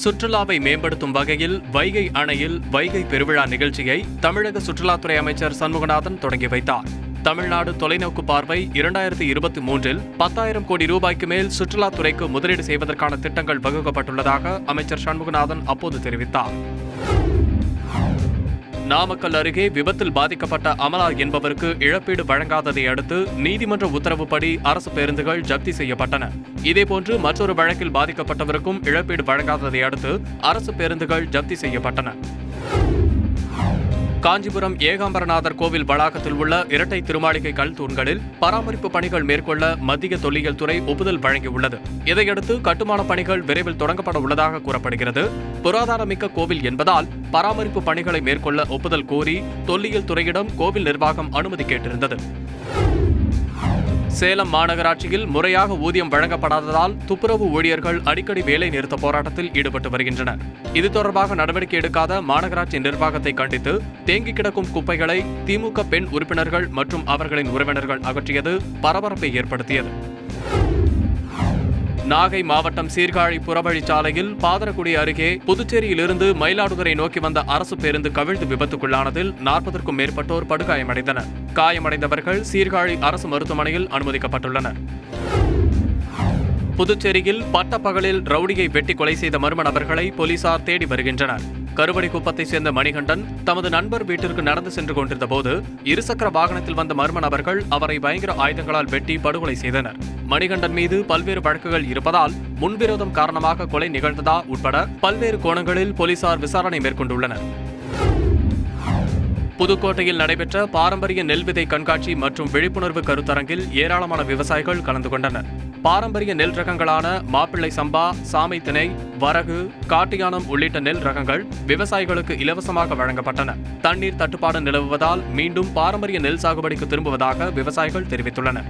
சுற்றுலாவை மேம்படுத்தும் வகையில் வைகை அணையில் வைகை பெருவிழா நிகழ்ச்சியை தமிழக சுற்றுலாத்துறை அமைச்சர் சண்முகநாதன் தொடங்கி வைத்தார். தமிழ்நாடு தொலைநோக்கு பார்வை 2023இல் 10,000 கோடி ரூபாய்க்கு மேல் சுற்றுலாத்துறைக்கு முதலீடு செய்வதற்கான திட்டங்கள் வகுக்கப்பட்டுள்ளதாக அமைச்சர் சண்முகநாதன் அப்போது தெரிவித்தார். நாமக்கல் அருகே விபத்தில் பாதிக்கப்பட்ட அமலா என்பவருக்கு இழப்பீடு வழங்காததை அடுத்து நீதிமன்ற உத்தரவுப்படி அரசு பேருந்துகள் ஜப்தி செய்யப்பட்டன. இதேபோன்று மற்றொரு வழக்கில் பாதிக்கப்பட்டவருக்கும் இழப்பீடு வழங்காததை அடுத்து அரசு பேருந்துகள் ஜப்தி செய்யப்பட்டன. காஞ்சிபுரம் ஏகாம்பரநாதர் கோவில் வளாகத்தில் உள்ள இரட்டை திருமாளிகை கல் தூண்களில் பராமரிப்பு பணிகள் மேற்கொள்ள மத்திய தொல்லியல் துறை ஒப்புதல் வழங்கியுள்ளது. இதையடுத்து கட்டுமான பணிகள் விரைவில் தொடங்கப்பட உள்ளதாக கூறப்படுகிறது. புராதாரமிக்க கோவில் என்பதால் பராமரிப்பு பணிகளை மேற்கொள்ள ஒப்புதல் கோரி தொல்லியல் துறையிடம் கோவில் நிர்வாகம் அனுமதி கேட்டிருந்தது. சேலம் மாநகராட்சியில் முறையாக ஊதியம் வழங்கப்படாததால் துப்புரவு ஊழியர்கள் அடிக்கடி வேலை நிறுத்த போராட்டத்தில் ஈடுபட்டு வருகின்றனர். இது தொடர்பாக நடவடிக்கை எடுக்காத மாநகராட்சி நிர்வாகத்தை கண்டித்து தேங்கி கிடக்கும் குப்பைகளை திமுக பெண் உறுப்பினர்கள் மற்றும் அவர்களின் உறவினர்கள் அகற்றியது பரபரப்பை ஏற்படுத்தியது. நாகை மாவட்டம் சீர்காழி புறவழிச்சாலையில் பாதரக்குடி அருகே புதுச்சேரியிலிருந்து மயிலாடுதுறை நோக்கி வந்த அரசு பேருந்து கவிழ்ந்து விபத்துக்குள்ளானதில் 40க்கும் மேற்பட்டோர் படுகாயமடைந்தனர். காயமடைந்தவர்கள் சீர்காழி அரசு மருத்துவமனையில் அனுமதிக்கப்பட்டுள்ளனர். புதுச்சேரியில் பட்டப்பகலில் ரவுடியை வெட்டி கொலை செய்த மர்ம நபர்களை போலீசார் தேடி வருகின்றனர். கருவடிக்குப்பத்தைச் சேர்ந்த மணிகண்டன் தமது நண்பர் வீட்டிற்கு நடந்து சென்று கொண்டிருந்த போது இருசக்கர வாகனத்தில் வந்த மர்ம நபர்கள் அவரை பயங்கர ஆயுதங்களால் வெட்டி படுகொலை செய்தனர். மணிகண்டன் மீது பல்வேறு வழக்குகள் இருப்பதால் முன்விரோதம் காரணமாக கொலை நிகழ்ந்ததா உட்பட பல்வேறு கோணங்களில் போலீசார் விசாரணை மேற்கொண்டுள்ளனர். புதுக்கோட்டையில் நடைபெற்ற பாரம்பரிய நெல் விதை கண்காட்சி மற்றும் விழிப்புணர்வு கருத்தரங்கில் ஏராளமான விவசாயிகள் கலந்து கொண்டனர். பாரம்பரிய நெல் ரகங்களான மாப்பிள்ளை சம்பா, சாமை திணை, வரகு, காட்டியானம் உள்ளிட்ட நெல் ரகங்கள் விவசாயிகளுக்கு இலவசமாக வழங்கப்பட்டன. தண்ணீர் தட்டுப்பாடு நிலவுவதால் மீண்டும் பாரம்பரிய நெல் சாகுபடிக்கு திரும்புவதாக விவசாயிகள் தெரிவித்துள்ளனர்.